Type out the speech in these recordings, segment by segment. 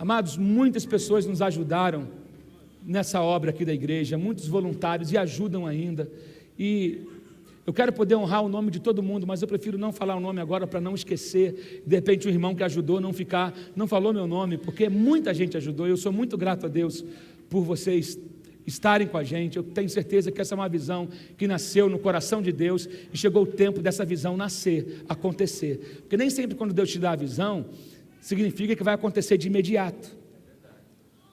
Amados, muitas pessoas nos ajudaram nessa obra aqui da igreja, muitos voluntários e ajudam ainda, e eu quero poder honrar o nome de todo mundo, mas eu prefiro não falar o nome agora para não esquecer, de repente o irmão que ajudou não falou meu nome, porque muita gente ajudou, e eu sou muito grato a Deus por vocês estarem com a gente. Eu tenho certeza que essa é uma visão que nasceu no coração de Deus, e chegou o tempo dessa visão nascer, acontecer, porque nem sempre quando Deus te dá a visão, significa que vai acontecer de imediato.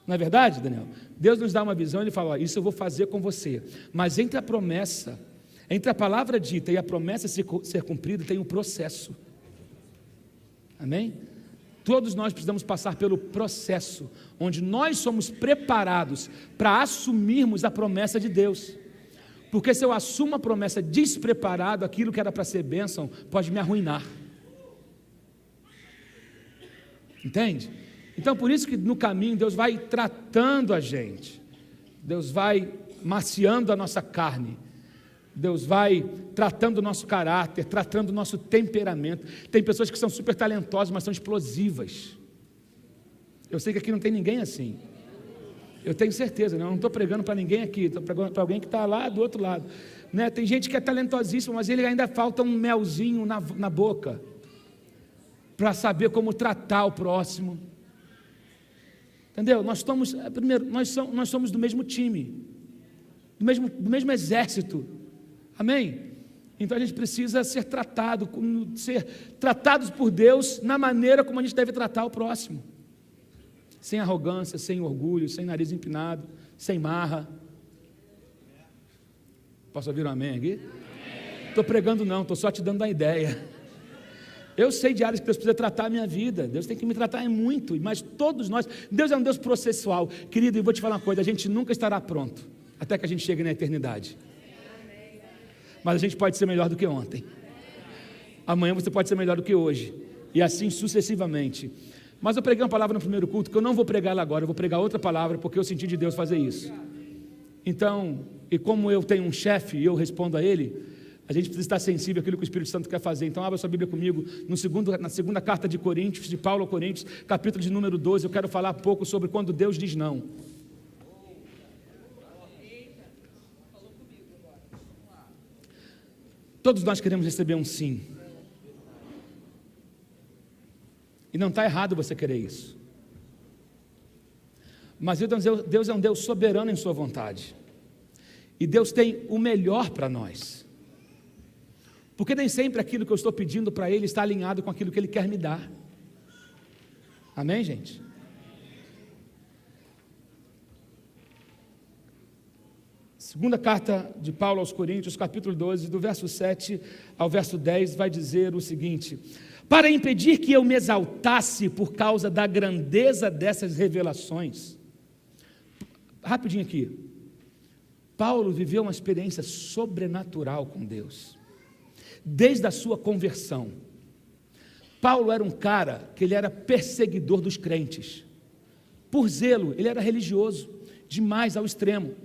Não é verdade, Daniel? Deus nos dá uma visão e Ele fala, isso eu vou fazer com você, mas entre a promessa, entre a palavra dita e a promessa ser cumprida, tem um processo. Amém? Todos nós precisamos passar pelo processo, onde nós somos preparados para assumirmos a promessa de Deus, porque se eu assumo a promessa despreparado, aquilo que era para ser bênção, pode me arruinar. Entende? Então por isso que no caminho Deus vai tratando a gente, Deus vai maciando a nossa carne, Deus vai tratando o nosso caráter, tratando o nosso temperamento. Tem pessoas que são super talentosas, mas são explosivas. Eu sei que aqui não tem ninguém assim, eu tenho certeza, né? Eu não estou pregando para ninguém aqui, estou pregando para alguém que está lá do outro lado, né? Tem gente que é talentosíssima, mas ele ainda falta um melzinho na boca, para saber como tratar o próximo. Entendeu? Nós somos do mesmo time, do mesmo exército. Amém? Então a gente precisa ser tratados por Deus na maneira como a gente deve tratar o próximo, sem arrogância, sem orgulho, sem nariz empinado, sem marra. Posso ouvir um amém aqui? Estou pregando não, estou só te dando a ideia. Eu sei de áreas que Deus precisa tratar a minha vida, Deus tem que me tratar muito, mas todos nós, Deus é um Deus processual, querido, e vou te falar uma coisa, a gente nunca estará pronto, até que a gente chegue na eternidade, mas a gente pode ser melhor do que ontem, amanhã você pode ser melhor do que hoje, e assim sucessivamente. Mas eu preguei uma palavra no primeiro culto, que eu não vou pregar ela agora, eu vou pregar outra palavra, porque eu senti de Deus fazer isso. Então, e como eu tenho um chefe, e eu respondo a ele, a gente precisa estar sensível àquilo que o Espírito Santo quer fazer. Então abra sua Bíblia comigo na segunda carta de Coríntios, de Paulo a Coríntios, capítulo de número 12, eu quero falar pouco sobre quando Deus diz não. Todos nós queremos receber um sim, e não está errado você querer isso, mas Deus é um Deus soberano em sua vontade, e Deus tem o melhor para nós, porque nem sempre aquilo que eu estou pedindo para Ele está alinhado com aquilo que Ele quer me dar. Amém, gente? Segunda carta de Paulo aos Coríntios, capítulo 12, do verso 7 ao verso 10, vai dizer o seguinte: para impedir que eu me exaltasse por causa da grandeza dessas revelações. Rapidinho aqui, Paulo viveu uma experiência sobrenatural com Deus, desde a sua conversão. Paulo era um cara que ele era perseguidor dos crentes, por zelo, ele era religioso, demais ao extremo,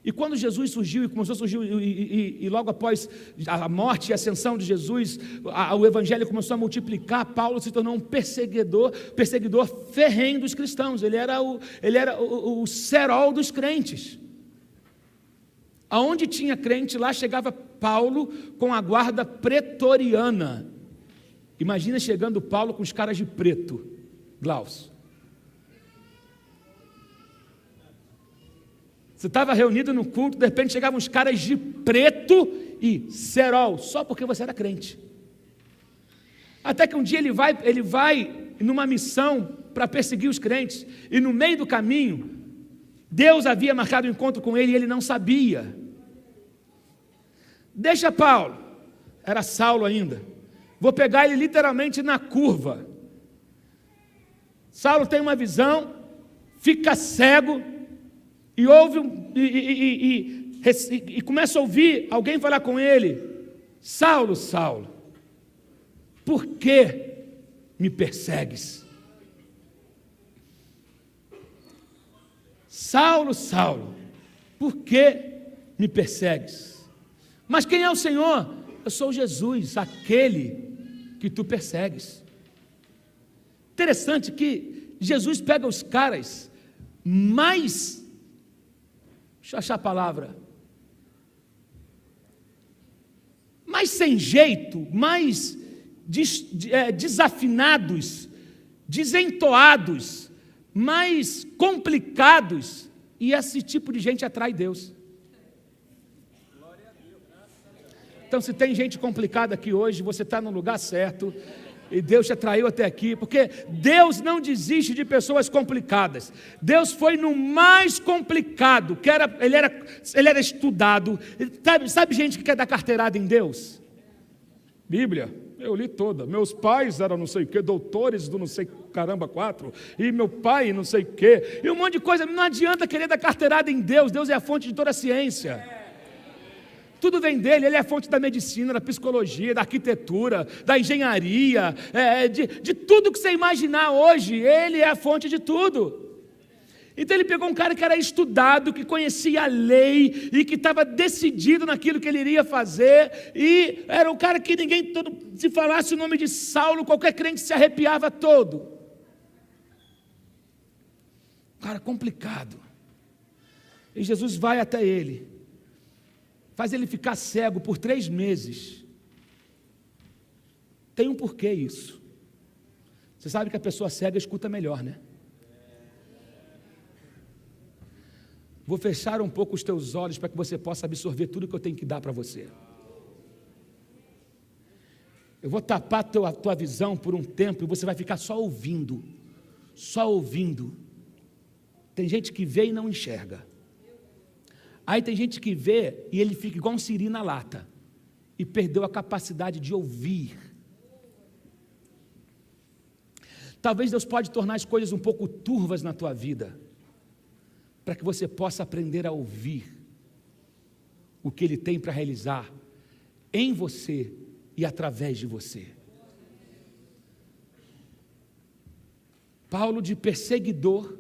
e quando Jesus surgiu, e começou a surgir, e logo após a morte e a ascensão de Jesus, o evangelho começou a multiplicar, Paulo se tornou um perseguidor ferrenho dos cristãos, ele era o cerol dos crentes. Aonde tinha crente, lá chegava Paulo com a guarda pretoriana. Imagina chegando Paulo com os caras de preto, Glaucio. Você estava reunido no culto, de repente chegavam uns caras de preto e cerol, só porque você era crente. Até que um dia ele vai numa missão para perseguir os crentes, e no meio do caminho, Deus havia marcado um encontro com ele e ele não sabia. Deixa Paulo, era Saulo ainda, vou pegar ele literalmente na curva. Saulo tem uma visão, fica cego, e ouve e começa a ouvir alguém falar com ele: Saulo, Saulo, por que me persegues? Saulo, Saulo, por que me persegues? Mas quem é o Senhor? Eu sou Jesus, aquele que tu persegues. Interessante que Jesus pega os caras mais, deixa eu achar a palavra, mais sem jeito, mais desafinados, desentoados, mais complicados, e esse tipo de gente atrai Deus. Então, se tem gente complicada aqui hoje, você está no lugar certo, e Deus te atraiu até aqui, porque Deus não desiste de pessoas complicadas. Deus foi no mais complicado, ele era estudado. Sabe gente que quer dar carteirada em Deus? Bíblia, eu li toda. Meus pais eram não sei o que, doutores do não sei caramba 4, e meu pai não sei o que, e um monte de coisa. Não adianta querer dar carteirada em Deus. Deus é a fonte de toda a ciência. Tudo vem dele. Ele é a fonte da medicina, da psicologia, da arquitetura, da engenharia, de tudo que você imaginar hoje. Ele é a fonte de tudo. Então ele pegou um cara que era estudado, que conhecia a lei e que estava decidido naquilo que ele iria fazer, e era um cara que ninguém, se falasse o nome de Saulo, qualquer crente se arrepiava todo. Um cara complicado. E Jesus vai até ele, faz ele ficar cego por 3 meses. Tem um porquê isso. Você sabe que a pessoa cega escuta melhor, né? Vou fechar um pouco os teus olhos para que você possa absorver tudo que eu tenho que dar para você. Eu vou tapar a tua visão por um tempo e você vai ficar só ouvindo. Só ouvindo. Tem gente que vê e não enxerga. Aí tem gente que vê e ele fica igual um siri na lata, e perdeu a capacidade de ouvir. Talvez Deus pode tornar as coisas um pouco turvas na tua vida, para que você possa aprender a ouvir o que Ele tem para realizar em você e através de você. Paulo, de perseguidor,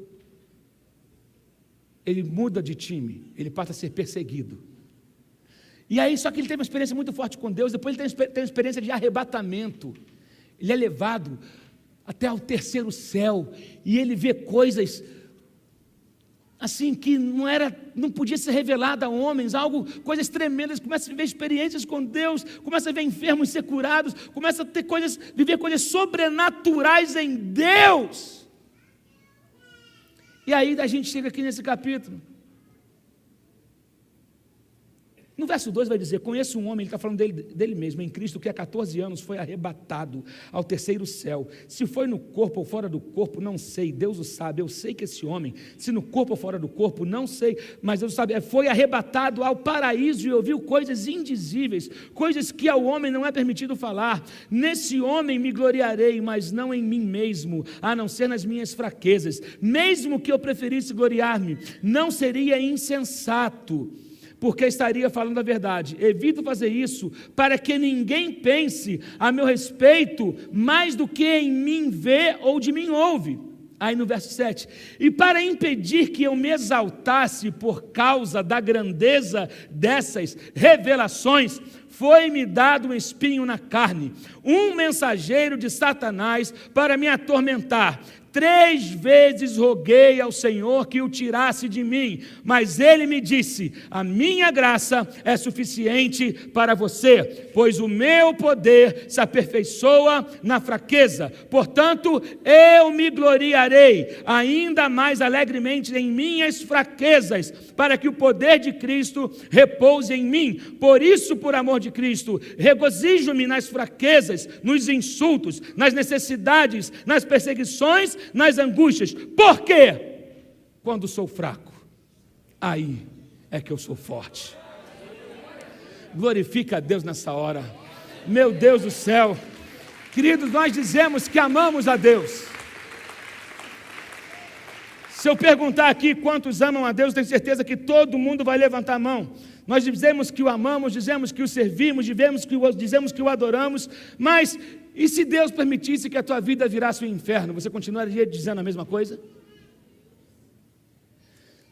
ele muda de time, ele passa a ser perseguido. E aí, só que ele teve uma experiência muito forte com Deus. Depois ele tem uma experiência de arrebatamento. Ele é levado até ao 3º céu, e ele vê coisas assim que não podia ser revelada a homens, coisas tremendas. Começa a viver experiências com Deus, começa a ver enfermos ser curados, começa a viver coisas sobrenaturais em Deus. E aí a gente chega aqui nesse capítulo. No verso 2 vai dizer: conheço um homem, ele está falando dele mesmo, em Cristo, que há 14 anos foi arrebatado ao 3º céu. Se foi no corpo ou fora do corpo, não sei, Deus o sabe. Eu sei que esse homem, se no corpo ou fora do corpo, não sei, mas Deus sabe, foi arrebatado ao paraíso e ouviu coisas indizíveis, coisas que ao homem não é permitido falar. Nesse homem me gloriarei, mas não em mim mesmo, a não ser nas minhas fraquezas. Mesmo que eu preferisse gloriar-me, não seria insensato, porque estaria falando a verdade. Evito fazer isso para que ninguém pense a meu respeito mais do que em mim vê ou de mim ouve. Aí no verso 7, e para impedir que eu me exaltasse por causa da grandeza dessas revelações, foi-me dado um espinho na carne, um mensageiro de Satanás para me atormentar. 3 vezes roguei ao Senhor que o tirasse de mim, mas Ele me disse: a minha graça é suficiente para você, pois o meu poder se aperfeiçoa na fraqueza. Portanto, eu me gloriarei ainda mais alegremente em minhas fraquezas, para que o poder de Cristo repouse em mim. Por isso, por amor de Cristo, regozijo-me nas fraquezas, nos insultos, nas necessidades, nas perseguições, nas angústias. Por quê? Quando sou fraco, aí é que eu sou forte. Glorifica a Deus nessa hora. Meu Deus do céu, queridos, nós dizemos que amamos a Deus. Se eu perguntar aqui quantos amam a Deus, tenho certeza que todo mundo vai levantar a mão. Nós dizemos que o amamos, dizemos que o servimos, dizemos que o adoramos, mas e se Deus permitisse que a tua vida virasse um inferno, você continuaria dizendo a mesma coisa?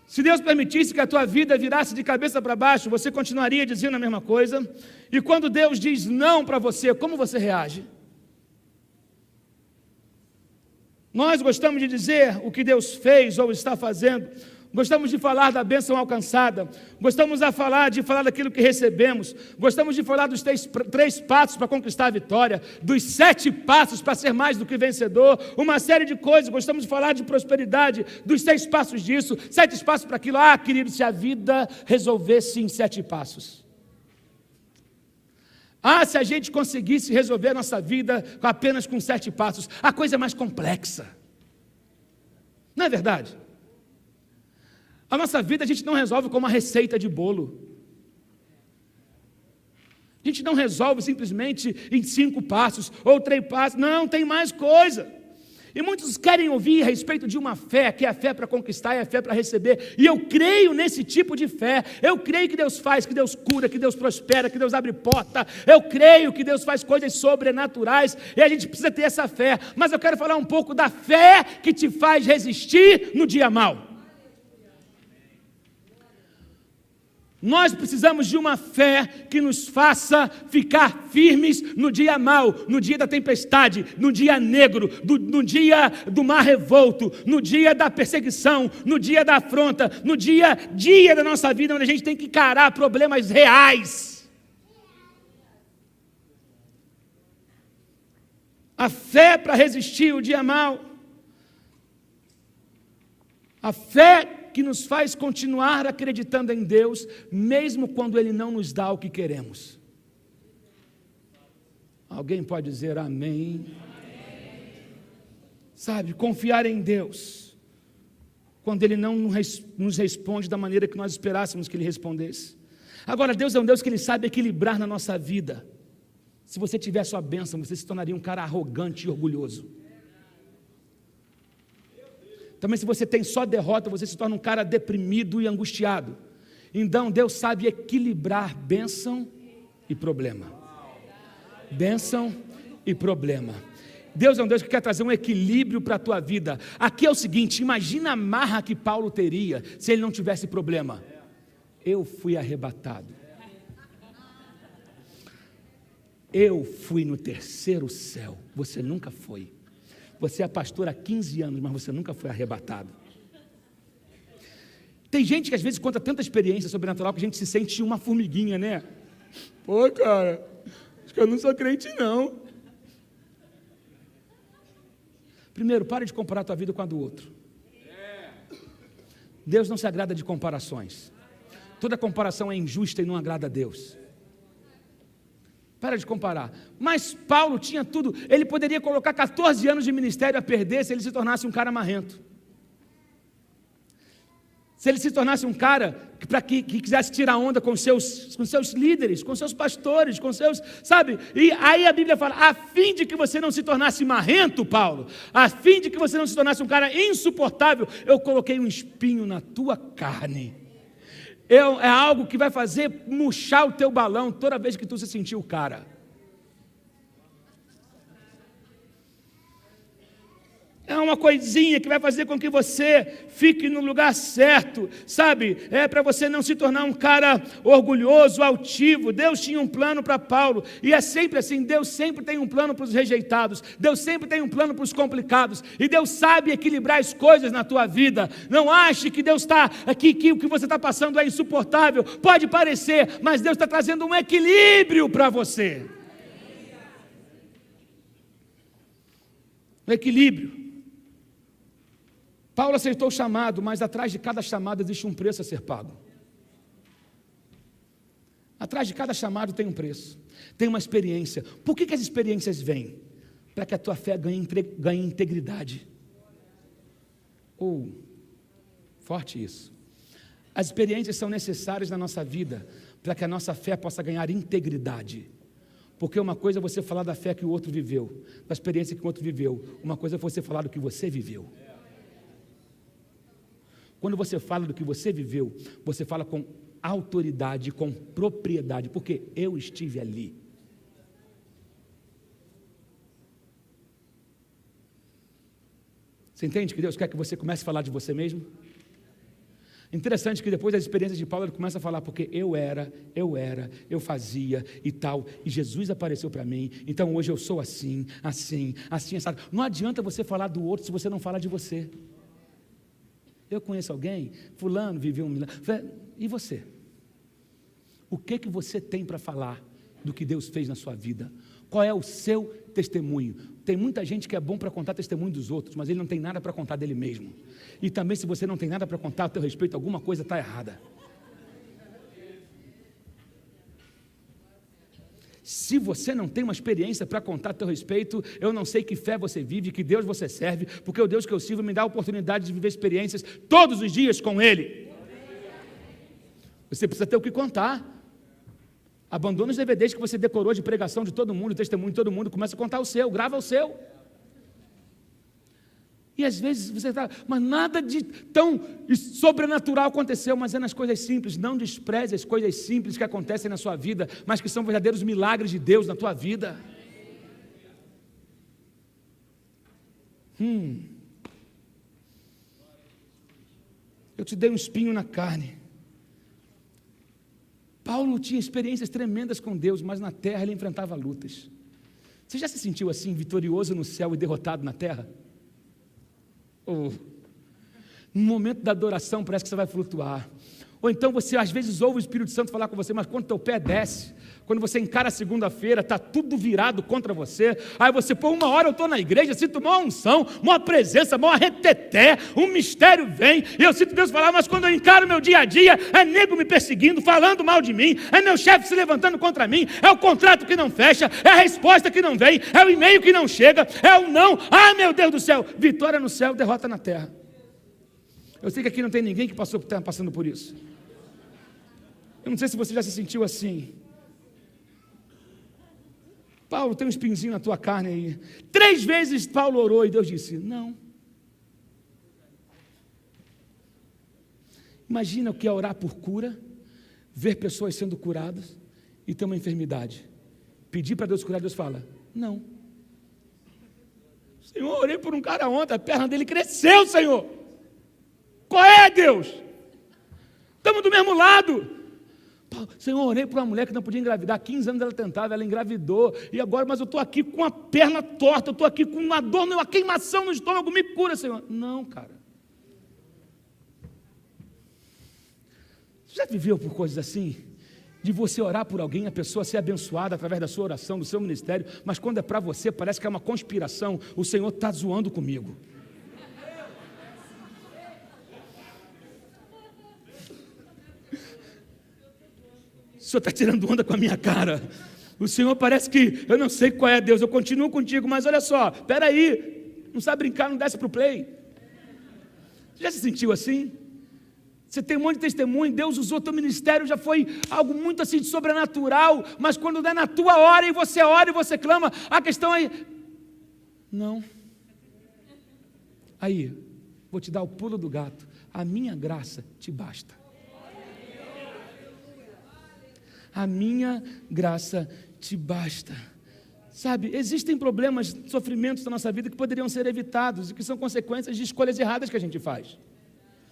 Se Deus permitisse que a tua vida virasse de cabeça para baixo, você continuaria dizendo a mesma coisa? E quando Deus diz não para você, como você reage? Nós gostamos de dizer o que Deus fez ou está fazendo, gostamos de falar da bênção alcançada, gostamos de falar daquilo que recebemos, gostamos de falar dos três passos para conquistar a vitória, dos 7 passos para ser mais do que vencedor, uma série de coisas, gostamos de falar de prosperidade, dos 6 passos disso, 7 passos para aquilo. Querido, se a vida resolvesse em 7 passos. Se a gente conseguisse resolver a nossa vida apenas com 7 passos, a coisa é mais complexa. Não é verdade? A nossa vida a gente não resolve com uma receita de bolo. A gente não resolve simplesmente em 5 passos ou 3 passos. Não, tem mais coisa. E muitos querem ouvir a respeito de uma fé, que é a fé para conquistar, é a fé para receber. E eu creio nesse tipo de fé. Eu creio que Deus faz, que Deus cura, que Deus prospera, que Deus abre porta. Eu creio que Deus faz coisas sobrenaturais. E a gente precisa ter essa fé. Mas eu quero falar um pouco da fé que te faz resistir no dia mau. Nós precisamos de uma fé que nos faça ficar firmes no dia mau, no dia da tempestade, no dia negro, no dia do mar revolto, no dia da perseguição, no dia da afronta, no dia da nossa vida, onde a gente tem que encarar problemas reais. A fé para resistir o dia mau. A fé que nos faz continuar acreditando em Deus, mesmo quando Ele não nos dá o que queremos. Alguém pode dizer amém? Amém. Sabe, confiar em Deus, quando Ele não nos responde da maneira que nós esperássemos que Ele respondesse. Agora, Deus é um Deus que Ele sabe equilibrar na nossa vida. Se você tiver a sua bênção, você se tornaria um cara arrogante e orgulhoso. Também se você tem só derrota, você se torna um cara deprimido e angustiado. Então Deus sabe equilibrar bênção e problema. Bênção e problema. Deus é um Deus que quer trazer um equilíbrio para a tua vida. Aqui é o seguinte, imagina a marra que Paulo teria se ele não tivesse problema. Eu fui arrebatado. Eu fui no 3º céu. Você nunca foi. Você é pastor há 15 anos, mas você nunca foi arrebatado. Tem gente que às vezes conta tanta experiência sobrenatural que a gente se sente uma formiguinha, né? Pô, cara, acho que eu não sou crente, não. Primeiro, pare de comparar a tua vida com a do outro. Deus não se agrada de comparações. Toda comparação é injusta e não agrada a Deus. Para de comparar. Mas Paulo tinha tudo. Ele poderia colocar 14 anos de ministério a perder se ele se tornasse um cara marrento. Se ele se tornasse um cara que quisesse tirar onda com seus líderes, com seus pastores, com seus, sabe? E aí a Bíblia fala, a fim de que você não se tornasse marrento, Paulo, a fim de que você não se tornasse um cara insuportável, eu coloquei um espinho na tua carne. É algo que vai fazer murchar o teu balão toda vez que tu se sentir o cara. É uma coisinha que vai fazer com que você fique no lugar certo, sabe? É para você não se tornar um cara orgulhoso, altivo. Deus tinha um plano para Paulo, e é sempre assim, Deus sempre tem um plano para os rejeitados, Deus sempre tem um plano para os complicados, e Deus sabe equilibrar as coisas na tua vida. Não ache que Deus está aqui, que o que você está passando é insuportável, pode parecer, mas Deus está trazendo um equilíbrio para você. Um equilíbrio. Paulo aceitou o chamado, mas atrás de cada chamado existe um preço a ser pago. Atrás de cada chamado tem um preço, tem uma experiência. Por que as experiências vêm? Para que a tua fé ganhe integridade. Forte isso. As experiências são necessárias na nossa vida, para que a nossa fé possa ganhar integridade. Porque uma coisa é você falar da fé que o outro viveu, da experiência que o outro viveu. Uma coisa é você falar do que você viveu. Quando você fala do que você viveu, você fala com autoridade, com propriedade, porque eu estive ali. Você entende que Deus quer que você comece a falar de você mesmo? Interessante que depois das experiências de Paulo, ele começa a falar, porque eu fazia e tal, e Jesus apareceu para mim, então hoje eu sou assim, sabe? Não adianta você falar do outro se você não fala de você. Eu conheço alguém, fulano viveu um milagre, e você? O que você tem para falar do que Deus fez na sua vida? Qual é o seu testemunho? Tem muita gente que é bom para contar testemunho dos outros, mas ele não tem nada para contar dele mesmo. E também, se você não tem nada para contar a teu respeito, alguma coisa está errada. Se você não tem uma experiência para contar a teu respeito, eu não sei que fé você vive, que Deus você serve, porque o Deus que eu sirvo me dá a oportunidade de viver experiências todos os dias com Ele. Você precisa ter o que contar. Abandona os DVDs que você decorou de pregação de todo mundo, testemunho de todo mundo, começa a contar o seu, grava o seu. E às vezes você está, mas nada de tão sobrenatural aconteceu, mas é nas coisas simples. Não despreze as coisas simples que acontecem na sua vida, mas que são verdadeiros milagres de Deus na tua vida. Eu te dei um espinho na carne. Paulo tinha experiências tremendas com Deus, mas na terra ele enfrentava lutas. Você já se sentiu assim, vitorioso no céu e derrotado na terra? No momento da adoração parece que você vai flutuar. Ou então você às vezes ouve o Espírito Santo falar com você, mas quando teu pé desce, quando você encara a segunda-feira, está tudo virado contra você, aí você, uma hora eu estou na igreja, sinto uma unção, uma presença, uma reteté, um mistério vem, e eu sinto Deus falar, mas quando eu encaro meu dia a dia, é nego me perseguindo, falando mal de mim, é meu chefe se levantando contra mim, é o contrato que não fecha, é a resposta que não vem, é o e-mail que não chega, é o não, meu Deus do céu, vitória no céu, derrota na terra. Eu sei que aqui não tem ninguém que está passando por isso. Eu não sei se você já se sentiu assim. Paulo, tem um espinhozinho na tua carne aí. 3 vezes Paulo orou e Deus disse, não. Imagina o que é orar por cura, ver pessoas sendo curadas e ter uma enfermidade. Pedir para Deus curar, Deus fala, não. Senhor, orei por um cara ontem, a perna dele cresceu, Senhor. Qual é, Deus? Estamos do mesmo lado. Senhor, orei para uma mulher que não podia engravidar, 15 anos ela tentava, ela engravidou, e agora, mas eu estou aqui com a perna torta, eu estou aqui com uma dor, uma queimação no estômago, me cura, Senhor. Não, cara. Você já viveu por coisas assim? De você orar por alguém, a pessoa ser abençoada através da sua oração, do seu ministério, mas quando é para você, parece que é uma conspiração, o Senhor está zoando comigo. O Senhor está tirando onda com a minha cara. O Senhor parece que, eu não sei qual é, Deus, eu continuo contigo, mas olha só, espera aí, não sabe brincar, não desce para o play. Você já se sentiu assim? Você tem um monte de testemunho, Deus usou teu ministério, já foi algo muito assim de sobrenatural, mas quando é na tua hora e você clama, a questão aí, não. Aí, vou te dar o pulo do gato, a minha graça te basta. A minha graça te basta. Sabe, existem problemas, sofrimentos na nossa vida que poderiam ser evitados e que são consequências de escolhas erradas que a gente faz.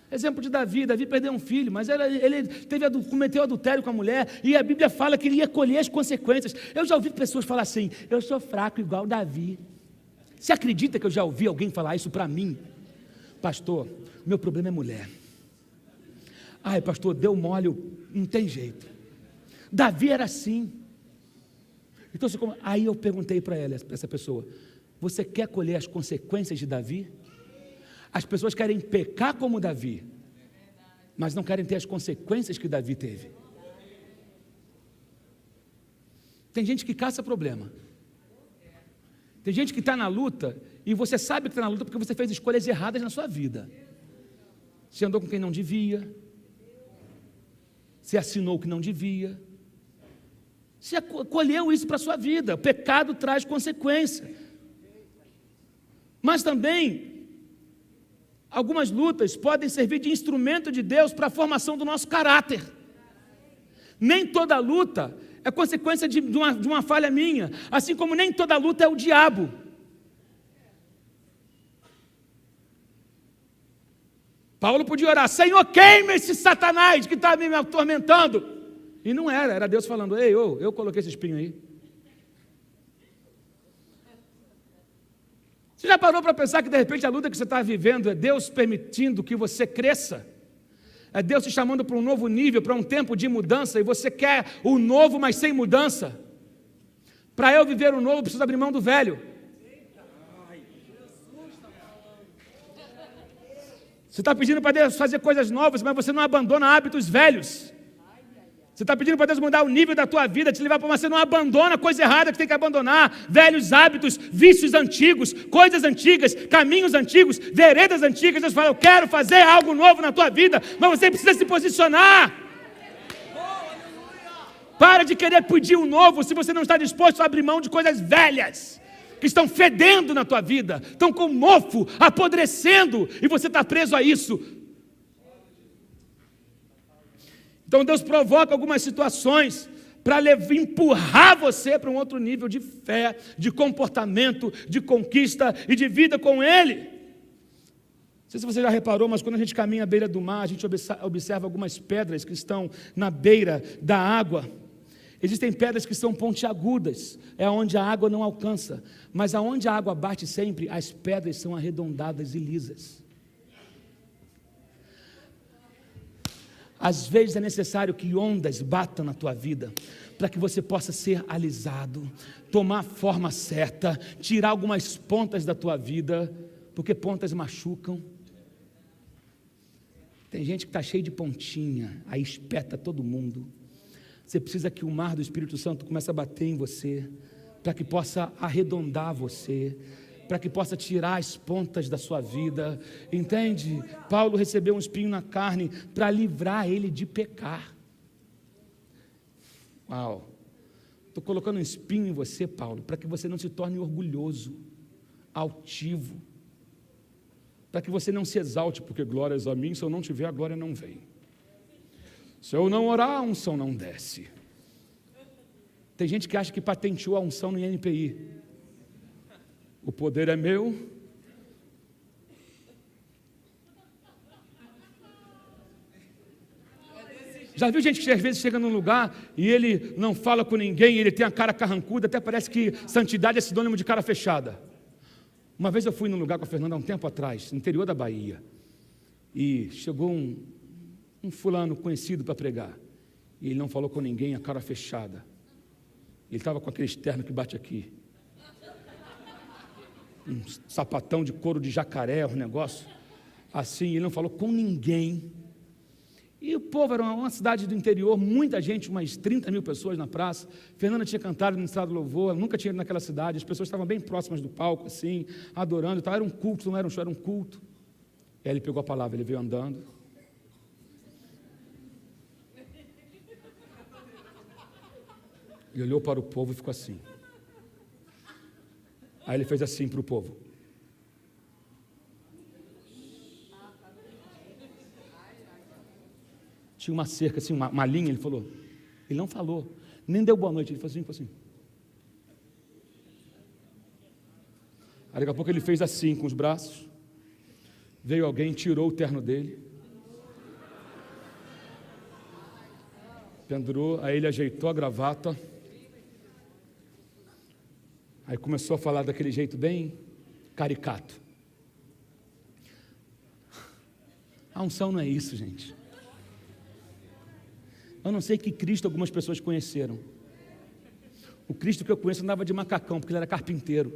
Exemplo de Davi perdeu um filho, mas ele cometeu adultério com a mulher e a Bíblia fala que ele ia colher as consequências. Eu já ouvi pessoas falar assim, eu sou fraco igual Davi. Você acredita que eu já ouvi alguém falar isso para mim? Pastor, meu problema é mulher. Ai, pastor, deu mole, não tem jeito. Davi era assim. Então, aí eu perguntei para essa pessoa, você quer colher as consequências de Davi? As pessoas querem pecar como Davi, mas não querem ter as consequências que Davi teve. Tem gente que caça problema. Tem gente que está na luta, e você sabe que está na luta porque você fez escolhas erradas na sua vida. Você andou com quem não devia, você assinou o que não devia, você colheu isso para a sua vida. O pecado traz consequência. Mas também, algumas lutas podem servir de instrumento de Deus para a formação do nosso caráter. Nem toda luta é consequência de uma falha minha, assim como nem toda luta é o diabo. Paulo podia orar: Senhor, queima esse Satanás que está me atormentando. E não era Deus falando: ei, eu coloquei esse espinho aí. Você já parou para pensar que de repente a luta que você está vivendo é Deus permitindo que você cresça? É Deus te chamando para um novo nível, para um tempo de mudança, e você quer o novo, mas sem mudança? Para eu viver o novo, eu preciso abrir mão do velho. Você está pedindo para Deus fazer coisas novas, mas você não abandona hábitos velhos. Você está pedindo para Deus mudar o nível da tua vida, te levar para uma... Você não abandona coisa errada que tem que abandonar, velhos hábitos, vícios antigos, coisas antigas, caminhos antigos, veredas antigas. Deus fala: eu quero fazer algo novo na tua vida, mas você precisa se posicionar. Para de querer pedir o novo se você não está disposto a abrir mão de coisas velhas que estão fedendo na tua vida, estão com mofo, apodrecendo, e você está preso a isso. Então Deus provoca algumas situações para empurrar você para um outro nível de fé, de comportamento, de conquista e de vida com Ele. Não sei se você já reparou, mas quando a gente caminha à beira do mar, a gente observa algumas pedras que estão na beira da água. Existem pedras que são pontiagudas, é onde a água não alcança, mas aonde a água bate sempre, as pedras são arredondadas e lisas. Às vezes é necessário que ondas batam na tua vida, para que você possa ser alisado, tomar a forma certa, tirar algumas pontas da tua vida, porque pontas machucam. Tem gente que está cheio de pontinha, aí espeta todo mundo. Você precisa que o mar do Espírito Santo comece a bater em você, para que possa arredondar você, para que possa tirar as pontas da sua vida, entende? Paulo recebeu um espinho na carne para livrar ele de pecar. Uau! Estou colocando um espinho em você, Paulo, para que você não se torne orgulhoso, altivo, para que você não se exalte, porque glórias a mim, se eu não tiver, a glória não vem. Se eu não orar, a unção não desce. Tem gente que acha que patenteou a unção no INPI. O poder é meu. Já viu gente que às vezes chega num lugar e ele não fala com ninguém, ele tem a cara carrancuda, até parece que santidade é sinônimo de cara fechada. Uma vez eu fui num lugar com a Fernanda há um tempo atrás, no interior da Bahia, e chegou um fulano conhecido para pregar, e ele não falou com ninguém, a cara fechada. Ele estava com aquele externo que bate aqui, um sapatão de couro de jacaré, um negócio assim, ele não falou com ninguém. E o povo era uma cidade do interior, muita gente, umas 30 mil pessoas na praça. Fernanda tinha cantado no estado do louvor, nunca tinha ido naquela cidade, as pessoas estavam bem próximas do palco, assim, adorando e tal. Era um culto, não era um show, era um culto. E aí ele pegou a palavra, ele veio andando. Ele olhou para o povo e ficou assim. Aí ele fez assim para o povo. Tinha uma cerca, assim, uma linha, ele falou. Ele não falou, nem deu boa noite, ele falou assim. Aí daqui a pouco ele fez assim com os braços. Veio alguém, tirou o terno dele. Pendurou, aí ele ajeitou a gravata. Aí começou a falar daquele jeito bem caricato. A unção não é isso, gente. Eu não sei que Cristo algumas pessoas conheceram. O Cristo que eu conheço andava de macacão, porque ele era carpinteiro.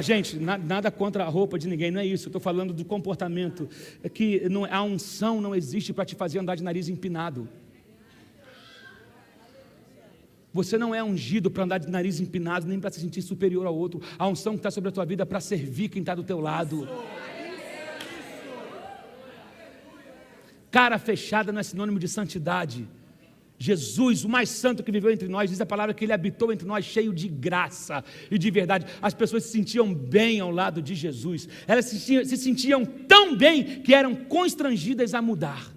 Gente, nada contra a roupa de ninguém, não é isso. Eu estou falando do comportamento. É que a unção não existe para te fazer andar de nariz empinado. Você não é ungido para andar de nariz empinado, nem para se sentir superior ao outro. A unção que está sobre a tua vida é para servir quem está do teu lado. Cara fechada não é sinônimo de santidade. Jesus, o mais santo que viveu entre nós, diz a palavra que ele habitou entre nós cheio de graça e de verdade. As pessoas se sentiam bem ao lado de Jesus. Elas se sentiam tão bem que eram constrangidas a mudar.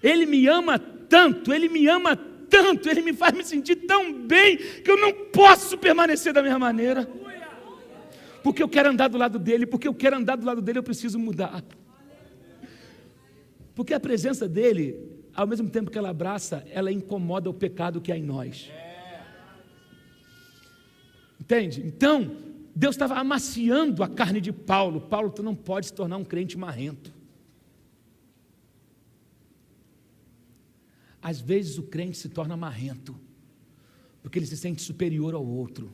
Ele me ama tanto, ele me ama tanto, Ele me faz me sentir tão bem, que eu não posso permanecer da mesma maneira. Porque eu quero andar do lado dEle, porque eu quero andar do lado dEle, eu preciso mudar. Porque a presença dEle, ao mesmo tempo que ela abraça, ela incomoda o pecado que há em nós. Entende? Então, Deus estava amaciando a carne de Paulo. Paulo, tu não pode se tornar um crente marrento. Às vezes o crente se torna marrento, porque ele se sente superior ao outro.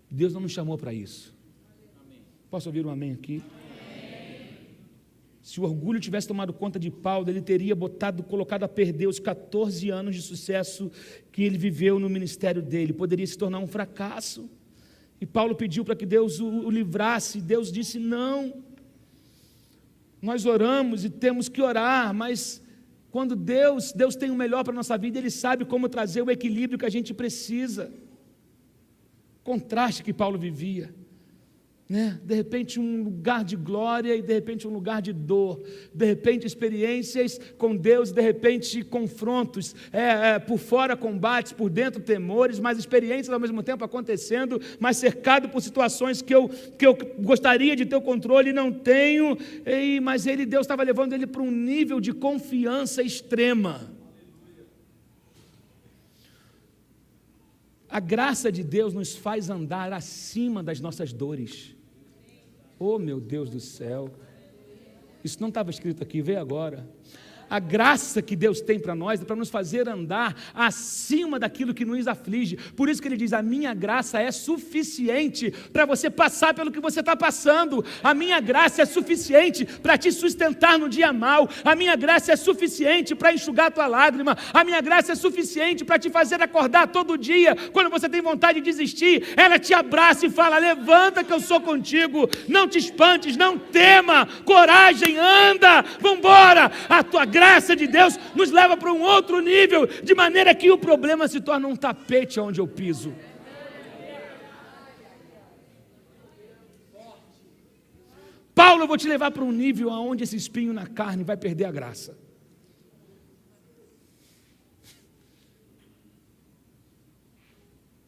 Deus não nos chamou para isso. Posso ouvir um amém aqui? Se o orgulho tivesse tomado conta de Paulo, ele teria colocado a perder os 14 anos de sucesso que ele viveu no ministério dele. Poderia se tornar um fracasso. E Paulo pediu para que Deus o livrasse. Deus disse: não. Nós oramos e temos que orar, mas quando Deus tem o melhor para a nossa vida, Ele sabe como trazer o equilíbrio que a gente precisa. Contraste que Paulo vivia. De repente um lugar de glória e de repente um lugar de dor, de repente experiências com Deus, de repente confrontos, por fora combates, por dentro temores, mas experiências ao mesmo tempo acontecendo, mas cercado por situações que eu gostaria de ter o controle e não tenho, mas Deus estava levando ele para um nível de confiança extrema. A graça de Deus nos faz andar acima das nossas dores. Oh, meu Deus do céu, isso não estava escrito aqui, veio agora. A graça que Deus tem para nós é para nos fazer andar acima daquilo que nos aflige. Por isso que Ele diz: a minha graça é suficiente para você passar pelo que você está passando. A minha graça é suficiente para te sustentar no dia mau. A minha graça é suficiente para enxugar a tua lágrima. A minha graça é suficiente para te fazer acordar todo dia. Quando você tem vontade de desistir, ela te abraça e fala: levanta que eu sou contigo. Não te espantes, não tema. Coragem, anda, vamos embora. A tua graça de Deus nos leva para um outro nível, de maneira que o problema se torna um tapete onde eu piso. Paulo, eu vou te levar para um nível onde esse espinho na carne vai perder a graça.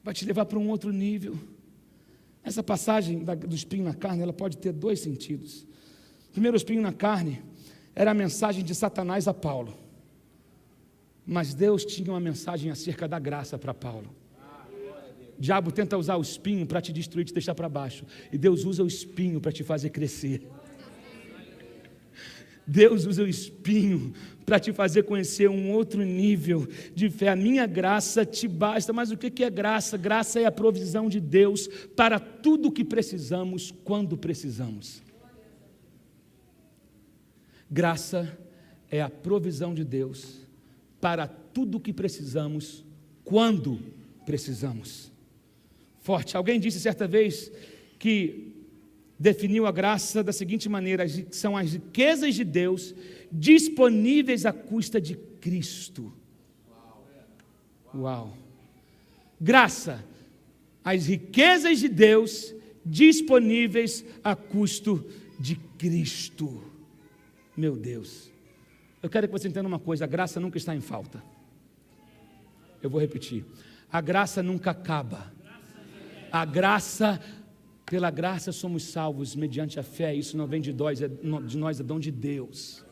Vai te levar para um outro nível. Essa passagem do espinho na carne, ela pode ter dois sentidos. Primeiro, o espinho na carne era a mensagem de Satanás a Paulo, mas Deus tinha uma mensagem acerca da graça para Paulo. O diabo tenta usar o espinho para te destruir, te deixar para baixo, e Deus usa o espinho para te fazer crescer. Deus usa o espinho para te fazer conhecer um outro nível de fé. A minha graça te basta. Mas o que é graça? Graça é a provisão de Deus para tudo o que precisamos, quando precisamos. Graça é a provisão de Deus para tudo o que precisamos, quando precisamos. Forte. Alguém disse certa vez que definiu a graça da seguinte maneira: são as riquezas de Deus disponíveis à custa de Cristo. Uau! Graça, as riquezas de Deus disponíveis a custo de Cristo. Meu Deus, eu quero que você entenda uma coisa: a graça nunca está em falta. Eu vou repetir: a graça nunca acaba. A graça, pela graça somos salvos mediante a fé. Isso não vem de nós, é dom de Deus.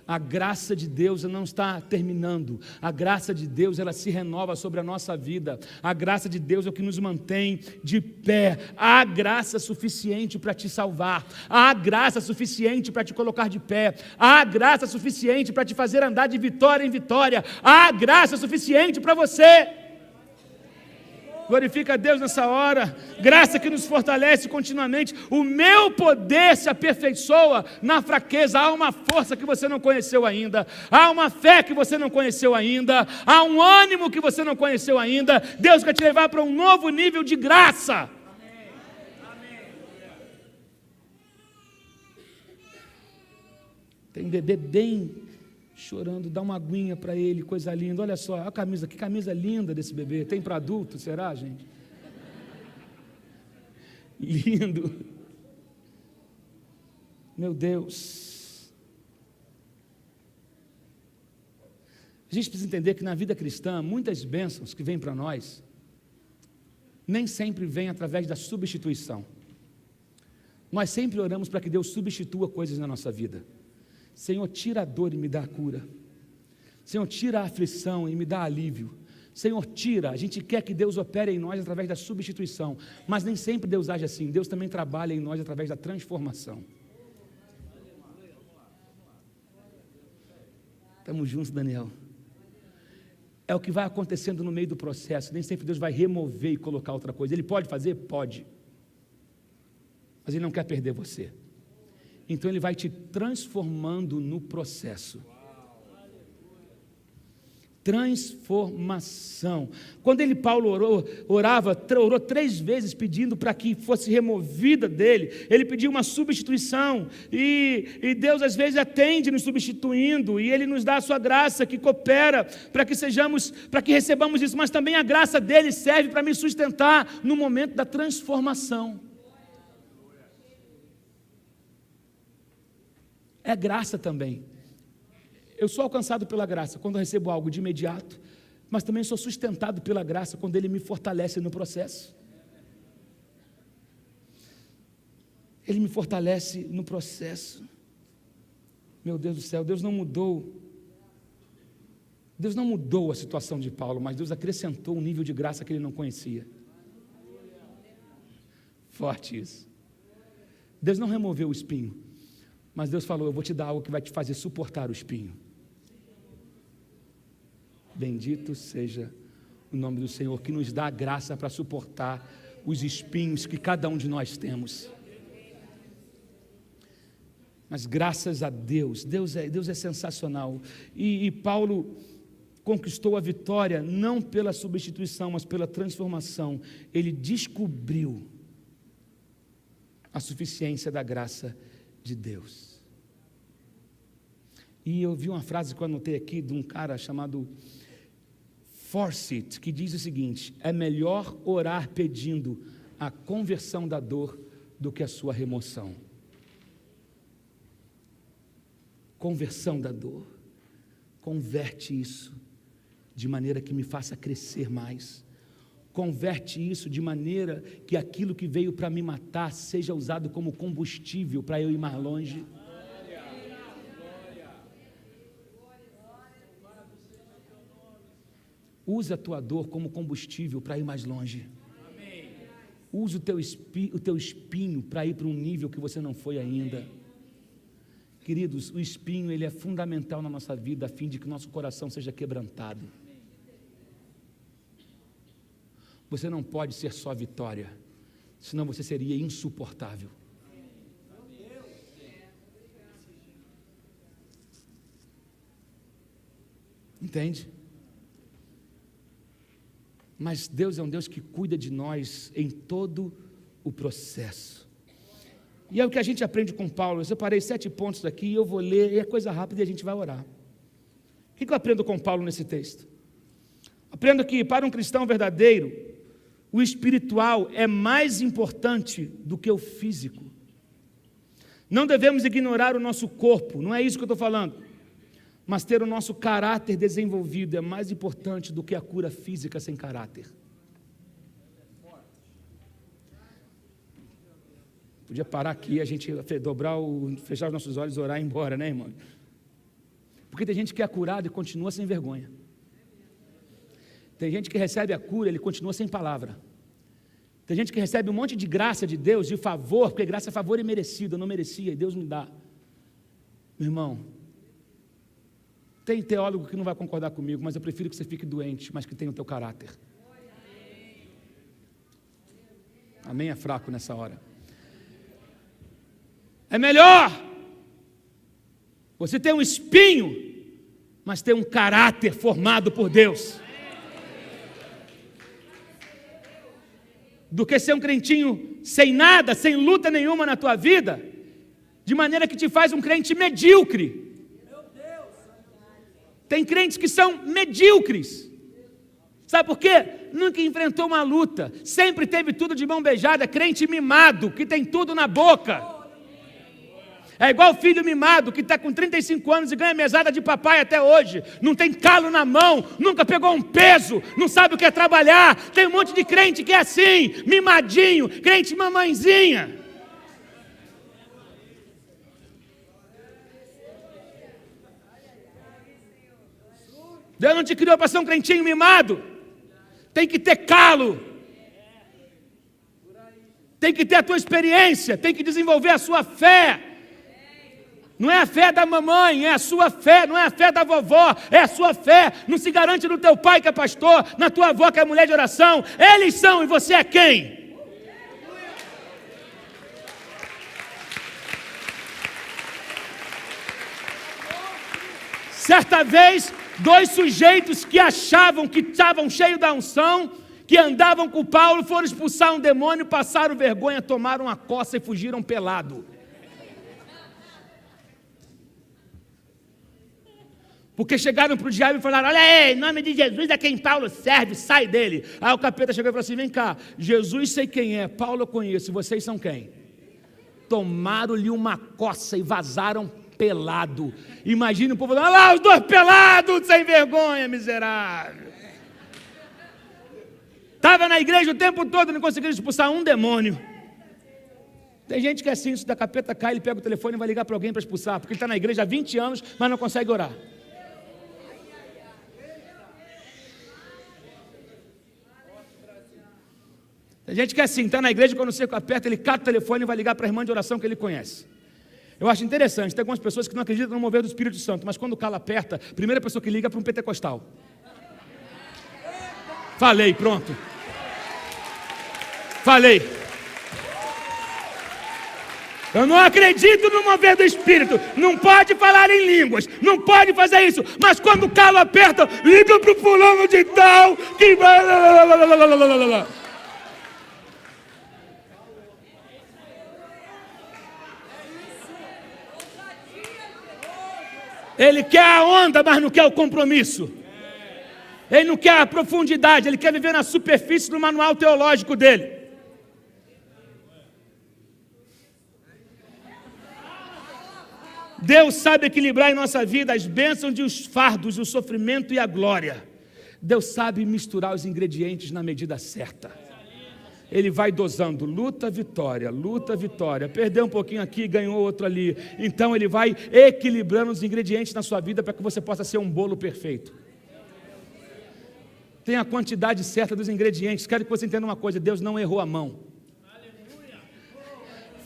A graça de Deus não está terminando. A graça de Deus, ela se renova sobre a nossa vida. A graça de Deus é o que nos mantém de pé. Há graça suficiente para te salvar. Há graça suficiente para te colocar de pé. Há graça suficiente para te fazer andar de vitória em vitória. Há graça suficiente para você. Glorifica a Deus nessa hora. Graça que nos fortalece continuamente. O meu poder se aperfeiçoa na fraqueza. Há uma força que você não conheceu ainda. Há uma fé que você não conheceu ainda. Há um ânimo que você não conheceu ainda. Deus quer te levar para um novo nível de graça. Tem bebê bem chorando, dá uma aguinha para ele, coisa linda. Olha só, a camisa, que camisa linda desse bebê. Tem para adulto, será, gente? Lindo. Meu Deus. A gente precisa entender que na vida cristã, muitas bênçãos que vêm para nós, nem sempre vêm através da substituição. Nós sempre oramos para que Deus substitua coisas na nossa vida. Senhor, tira a dor e me dá a cura. Senhor, tira a aflição e me dá alívio. Senhor, tira. A gente quer que Deus opere em nós através da substituição, mas nem sempre Deus age assim. Deus também trabalha em nós através da transformação. Estamos juntos, Daniel. É o que vai acontecendo no meio do processo. Nem sempre Deus vai remover e colocar outra coisa. Ele pode fazer? Pode. Mas Ele não quer perder você. Então Ele vai te transformando no processo. Transformação. Quando Paulo orou 3 vezes pedindo para que fosse removida dele, ele pediu uma substituição, e Deus às vezes atende nos substituindo, e Ele nos dá a sua graça que coopera para que recebamos isso, mas também a graça dele serve para me sustentar no momento da transformação. É graça também. Eu sou alcançado pela graça quando eu recebo algo de imediato, mas também sou sustentado pela graça quando Ele me fortalece no processo. Ele me fortalece no processo. Meu Deus do céu, Deus não mudou a situação de Paulo, mas Deus acrescentou um nível de graça que ele não conhecia. Forte isso. Deus não removeu o espinho, mas Deus falou: eu vou te dar algo que vai te fazer suportar o espinho. Bendito seja o nome do Senhor, que nos dá a graça para suportar os espinhos que cada um de nós temos. Mas graças a Deus, Deus é sensacional. E Paulo conquistou a vitória não pela substituição, mas pela transformação. Ele descobriu a suficiência da graça de Deus. E eu vi uma frase que eu anotei aqui de um cara chamado Forsyth, que diz o seguinte: é melhor orar pedindo a conversão da dor do que a sua remoção. Conversão da dor. Converte isso de maneira que me faça crescer mais. Converte isso de maneira que aquilo que veio para me matar seja usado como combustível para eu ir mais longe. Usa a tua dor como combustível para ir mais longe. Usa o teu espinho para ir para um nível que você não foi ainda. Queridos, o espinho ele é fundamental na nossa vida, a fim de que o nosso coração seja quebrantado. Você não pode ser só vitória, senão você seria insuportável. Entende? Mas Deus é um Deus que cuida de nós em todo o processo. E é o que a gente aprende com Paulo. Eu separei 7 pontos aqui, e eu vou ler, e é coisa rápida e a gente vai orar. O que eu aprendo com Paulo nesse texto? Aprendo que para um cristão verdadeiro, o espiritual é mais importante do que o físico. Não devemos ignorar o nosso corpo, não é isso que eu estou falando. Mas ter o nosso caráter desenvolvido é mais importante do que a cura física sem caráter. Podia parar aqui, a gente fechar os nossos olhos, orar e ir embora, né, irmão? Porque tem gente que é curado e continua sem vergonha. Tem gente que recebe a cura, ele continua sem palavra. Tem gente que recebe um monte de graça de Deus, de favor, porque graça é favor imerecido, eu não merecia, e Deus me dá. Meu irmão, tem teólogo que não vai concordar comigo, mas eu prefiro que você fique doente, mas que tenha o teu caráter. Amém é fraco nessa hora. É melhor você ter um espinho, mas ter um caráter formado por Deus, do que ser um crentinho sem nada, sem luta nenhuma na tua vida, de maneira que te faz um crente medíocre. Tem crentes que são medíocres. Sabe por quê? Nunca enfrentou uma luta, sempre teve tudo de mão beijada, crente mimado, que tem tudo na boca. É igual o filho mimado que está com 35 anos e ganha mesada de papai até hoje. Não tem calo na mão, nunca pegou um peso, não sabe o que é trabalhar. Tem um monte de crente que é assim, mimadinho, crente mamãezinha. Deus não te criou para ser um crentinho mimado. Tem que ter calo. Tem que ter a tua experiência, tem que desenvolver a sua fé. Não é a fé da mamãe, é a sua fé, não é a fé da vovó, é a sua fé. Não se garante no teu pai que é pastor, na tua avó que é mulher de oração. Eles são e você é quem? Certa vez, 2 sujeitos que achavam que estavam cheios da unção, que andavam com Paulo, foram expulsar um demônio, passaram vergonha, tomaram uma coça e fugiram pelado. Porque chegaram para o diabo e falaram: olha aí, em nome de Jesus é quem Paulo serve, sai dele. Aí o capeta chegou e falou assim: vem cá, Jesus sei quem é, Paulo eu conheço, vocês são quem? Tomaram-lhe uma coça e vazaram pelado. Imagina o povo falando: olha lá os 2 pelados, sem vergonha, miserável. Estava na igreja o tempo todo, não conseguiram expulsar um demônio. Tem gente que é assim, se da capeta cai, ele pega o telefone e vai ligar para alguém para expulsar, porque ele está na igreja há 20 anos, mas não consegue orar. Tem gente que é assim, está na igreja, quando o cerco aperta, ele cata o telefone e vai ligar para a irmã de oração que ele conhece. Eu acho interessante, tem algumas pessoas que não acreditam no mover do Espírito Santo, mas quando o calo aperta, a primeira pessoa que liga é para um pentecostal. Falei, pronto. Falei. Eu não acredito no mover do Espírito. Não pode falar em línguas, não pode fazer isso. Mas quando o calo aperta, liga para o fulano de tal que vai. Ele quer a onda, mas não quer o compromisso. Ele não quer a profundidade, ele quer viver na superfície do manual teológico dele. Deus sabe equilibrar em nossa vida as bênçãos e os fardos, o sofrimento e a glória. Deus sabe misturar os ingredientes na medida certa. Ele vai dosando, luta, vitória, perdeu um pouquinho aqui, ganhou outro ali. Então ele vai equilibrando os ingredientes na sua vida para que você possa ser um bolo perfeito. Tem a quantidade certa dos ingredientes. Quero que você entenda uma coisa: Deus não errou a mão.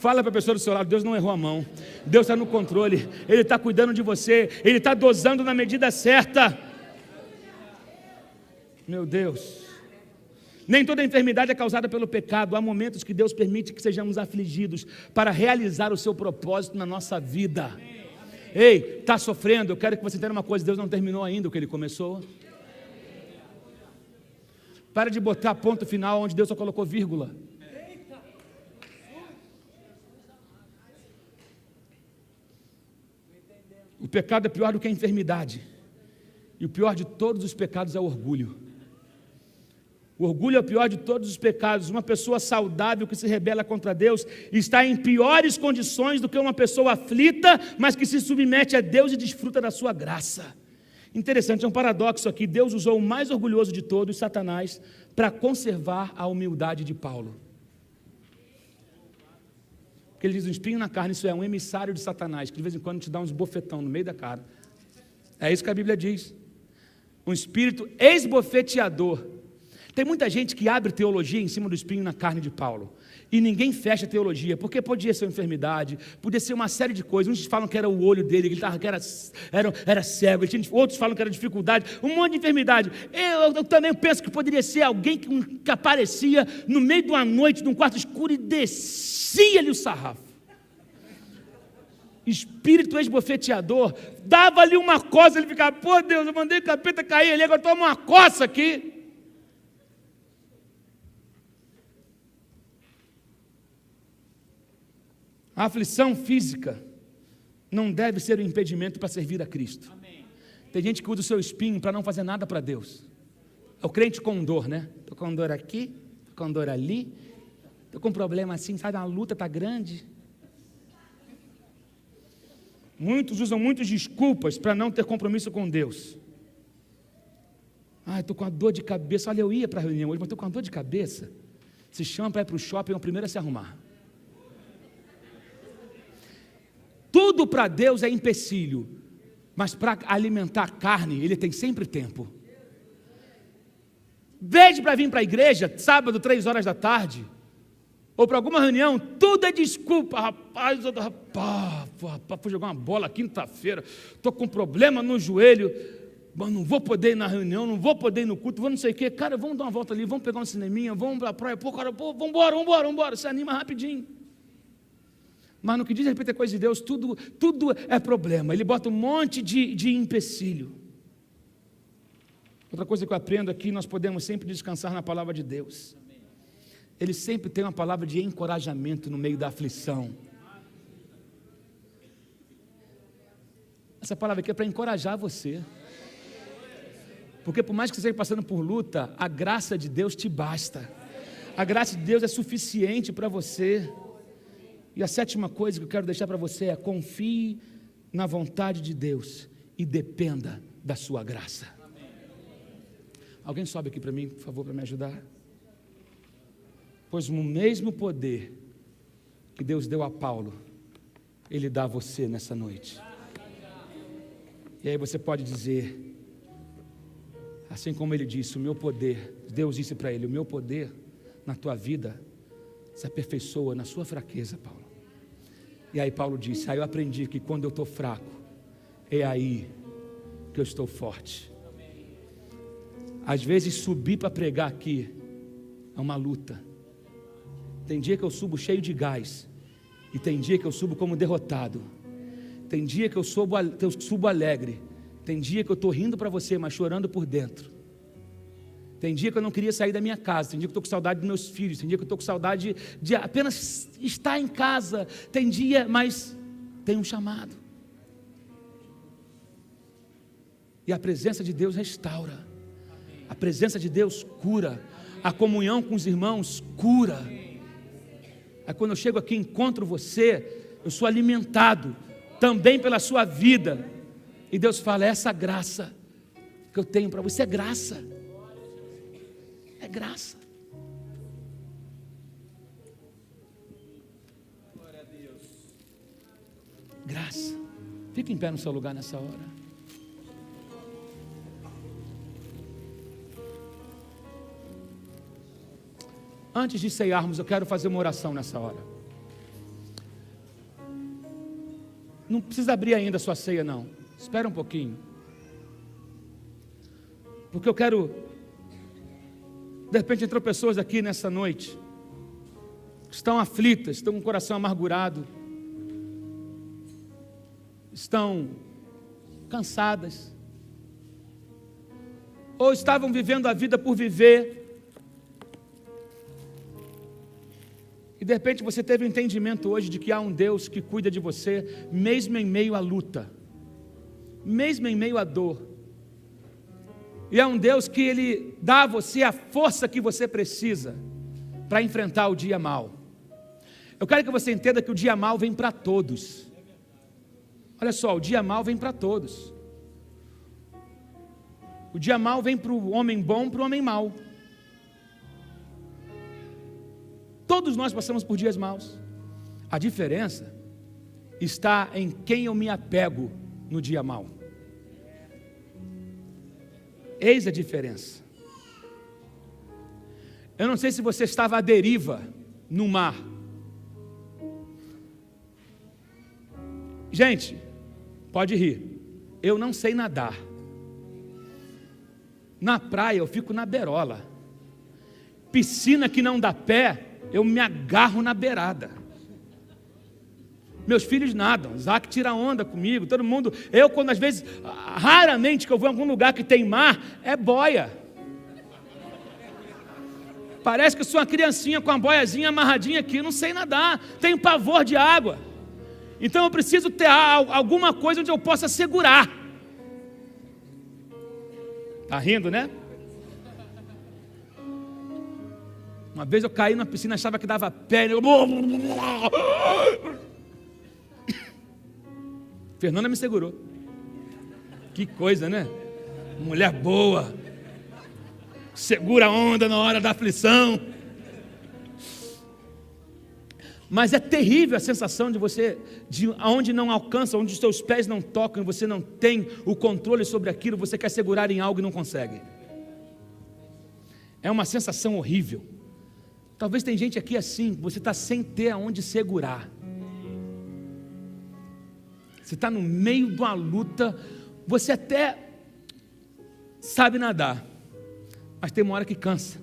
Fala para a pessoa do seu lado: Deus não errou a mão. Deus está no controle, Ele está cuidando de você, Ele está dosando na medida certa. Meu Deus. Nem toda enfermidade é causada pelo pecado. Há momentos que Deus permite que sejamos afligidos para realizar o seu propósito na nossa vida. Ei, está sofrendo? Eu quero que você entenda uma coisa: Deus não terminou ainda o que Ele começou. Para de botar ponto final onde Deus só colocou vírgula. O pecado é pior do que a enfermidade. E o pior de todos os pecados é o orgulho. O orgulho é o pior de todos os pecados. Uma pessoa saudável que se rebela contra Deus está em piores condições do que uma pessoa aflita, mas que se submete a Deus e desfruta da sua graça. Interessante, é um paradoxo aqui. Deus usou o mais orgulhoso de todos, Satanás, para conservar a humildade de Paulo. Porque ele diz: um espinho na carne, isso é um emissário de Satanás, que de vez em quando te dá uns bofetão no meio da cara. É isso que a Bíblia diz. Um espírito esbofeteador. Tem muita gente que abre teologia em cima do espinho na carne de Paulo. E ninguém fecha a teologia, porque podia ser uma enfermidade, podia ser uma série de coisas. Uns falam que era o olho dele, que era cego, outros falam que era dificuldade, um monte de enfermidade. Eu também penso que poderia ser alguém que aparecia no meio de uma noite, num quarto escuro, e descia-lhe o sarrafo. Espírito esbofeteador, dava-lhe uma coça, ele ficava: pô Deus, eu mandei o capeta cair ali, agora toma uma coça aqui. A aflição física não deve ser um impedimento para servir a Cristo. Amém. Tem gente que usa o seu espinho para não fazer nada para Deus. É o crente com dor, né? Estou com dor aqui, estou com dor ali, estou com um problema assim, sabe, a luta está grande. Muitos usam muitas desculpas para não ter compromisso com Deus. Estou com uma dor de cabeça. Olha, eu ia para a reunião hoje, mas estou com uma dor de cabeça. Se chama para ir para o shopping, é o primeiro a se arrumar. Tudo para Deus é empecilho, mas para alimentar a carne, Ele tem sempre tempo. Veja para vir para a igreja, sábado, 3 horas da tarde, ou para alguma reunião, tudo é desculpa. Rapaz, vou jogar uma bola quinta-feira, estou com problema no joelho, mas não vou poder ir na reunião, não vou poder ir no culto, vou não sei o quê. Cara, vamos dar uma volta ali, vamos pegar um cineminha, vamos para a praia, vamos embora, se anima rapidinho. Mas no que diz respeito a coisa de Deus, tudo é problema. Ele bota um monte de empecilho. Outra coisa que eu aprendo aqui, nós podemos sempre descansar na palavra de Deus. Ele sempre tem uma palavra de encorajamento no meio da aflição. Essa palavra aqui é para encorajar você. Porque por mais que você esteja passando por luta, a graça de Deus te basta. A graça de Deus é suficiente para você. E a 7ª coisa que eu quero deixar para você é: confie na vontade de Deus e dependa da sua graça. Amém. Alguém sobe aqui para mim, por favor, para me ajudar? Pois o mesmo poder que Deus deu a Paulo, Ele dá a você nessa noite. E aí você pode dizer, assim como ele disse, o meu poder, Deus disse para ele, o meu poder na tua vida se aperfeiçoa na sua fraqueza, Paulo. E aí Paulo disse, eu aprendi que quando eu estou fraco, é aí que eu estou forte. Às vezes subir para pregar aqui é uma luta. Tem dia que eu subo cheio de gás, e tem dia que eu subo como derrotado. Tem dia que eu subo alegre, tem dia que eu estou rindo para você, mas chorando por dentro. Tem dia que eu não queria sair da minha casa, tem dia que eu estou com saudade dos meus filhos, tem dia que eu estou com saudade de apenas estar em casa, tem dia, mas tem um chamado. E a presença de Deus restaura, a presença de Deus cura, a comunhão com os irmãos cura. Aí quando eu chego aqui e encontro você, eu sou alimentado também pela sua vida, e Deus fala, essa graça que eu tenho para você é graça. É graça. Glória a Deus. Graça. Fique em pé no seu lugar nessa hora. Antes de ceiarmos, eu quero fazer uma oração nessa hora. Não precisa abrir ainda a sua ceia, não. Espera um pouquinho. Porque eu quero... De repente entrou pessoas aqui nessa noite, que estão aflitas, estão com o coração amargurado, estão cansadas, ou estavam vivendo a vida por viver, e de repente você teve um entendimento hoje de que há um Deus que cuida de você, mesmo em meio à luta, mesmo em meio à dor. E é um Deus que Ele dá a você a força que você precisa para enfrentar o dia mau. Eu quero que você entenda que o dia mau vem para todos. Olha só, o dia mau vem para todos. O dia mau vem para o homem bom, para o homem mau. Todos nós passamos por dias maus. A diferença está em quem eu me apego no dia mau. Eis a diferença. Eu não sei se você estava à deriva no mar. Gente, pode rir. Eu não sei nadar. Na praia eu fico na beirola. Piscina que não dá pé, eu me agarro na beirada. Meus filhos nadam, Isaac tira onda comigo, todo mundo. Eu, quando às vezes, raramente que eu vou em algum lugar que tem mar, é boia. Parece que eu sou uma criancinha com uma boiazinha amarradinha aqui, não sei nadar, tenho pavor de água. Então eu preciso ter alguma coisa onde eu possa segurar. Tá rindo, né? Uma vez eu caí na piscina, achava que dava pé. Fernanda me segurou. Que coisa, né? Mulher boa. Segura a onda na hora da aflição. Mas é terrível a sensação de você, de onde não alcança, onde os teus pés não tocam, e você não tem o controle sobre aquilo, você quer segurar em algo e não consegue. É uma sensação horrível. Talvez tem gente aqui assim, você está sem ter aonde segurar. Você está no meio de uma luta, você até sabe nadar, mas tem uma hora que cansa.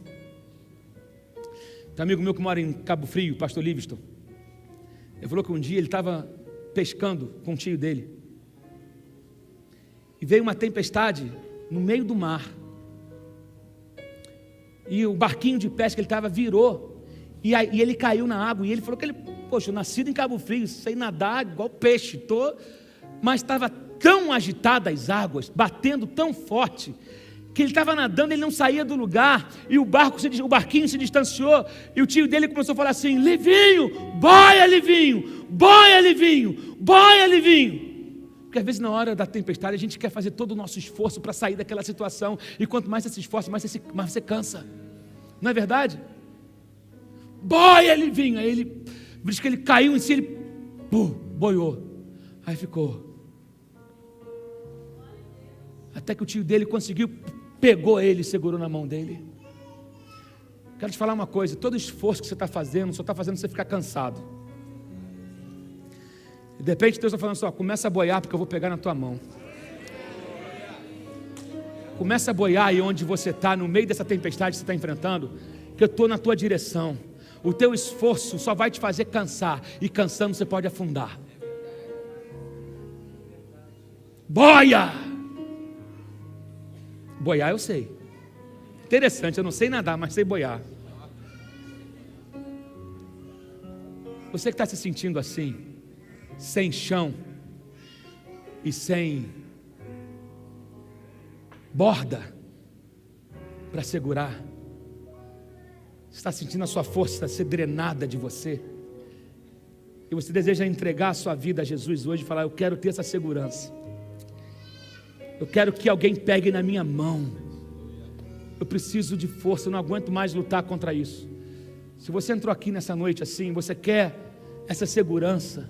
Tem um amigo meu que mora em Cabo Frio, pastor Livingston. Ele falou que um dia ele estava pescando com o tio dele, e veio uma tempestade no meio do mar, e o barquinho de pesca que ele estava virou, e ele caiu na água, e ele falou que ele, poxa, eu nascido em Cabo Frio, sei nadar igual peixe, mas estava tão agitada as águas, batendo tão forte, que ele estava nadando, ele não saía do lugar, e o barquinho se distanciou, e o tio dele começou a falar assim: Livinho, boia Livinho, boia Livinho, boia Livinho. Porque às vezes na hora da tempestade a gente quer fazer todo o nosso esforço para sair daquela situação, e quanto mais você se esforça, mais você cansa, não é verdade? Boia Livinho. Aí ele diz que ele caiu em si, ele boiou, aí ficou, até que o tio dele conseguiu, pegou ele e segurou na mão dele. Quero te falar uma coisa: todo esforço que você está fazendo, só está fazendo você ficar cansado. E de repente Deus está falando assim: começa a boiar, porque eu vou pegar na tua mão. Começa a boiar aí onde você está, no meio dessa tempestade que você está enfrentando, que eu estou na tua direção. O teu esforço só vai te fazer cansar, e cansando você pode afundar. Boia! Boiar eu sei. Interessante, eu não sei nadar, mas sei boiar. Você que está se sentindo assim, sem chão e sem borda para segurar, está sentindo a sua força ser drenada de você, e você deseja entregar a sua vida a Jesus hoje e falar: eu quero ter essa segurança, eu quero que alguém pegue na minha mão, eu preciso de força, eu não aguento mais lutar contra isso. Se você entrou aqui nessa noite assim, você quer essa segurança,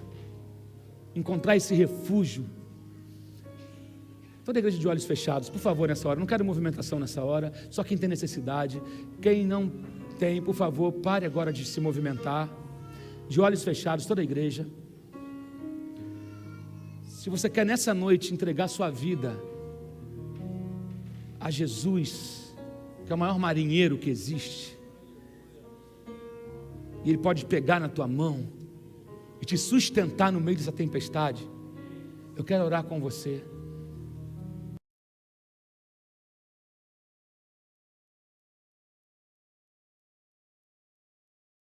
encontrar esse refúgio, toda a igreja de olhos fechados, por favor, nessa hora, não quero movimentação nessa hora, só quem tem necessidade. Quem não tem, por favor, pare agora de se movimentar, de olhos fechados, toda a igreja. Se você quer nessa noite entregar sua vida a Jesus, que é o maior marinheiro que existe, e Ele pode pegar na tua mão e te sustentar no meio dessa tempestade, eu quero orar com você.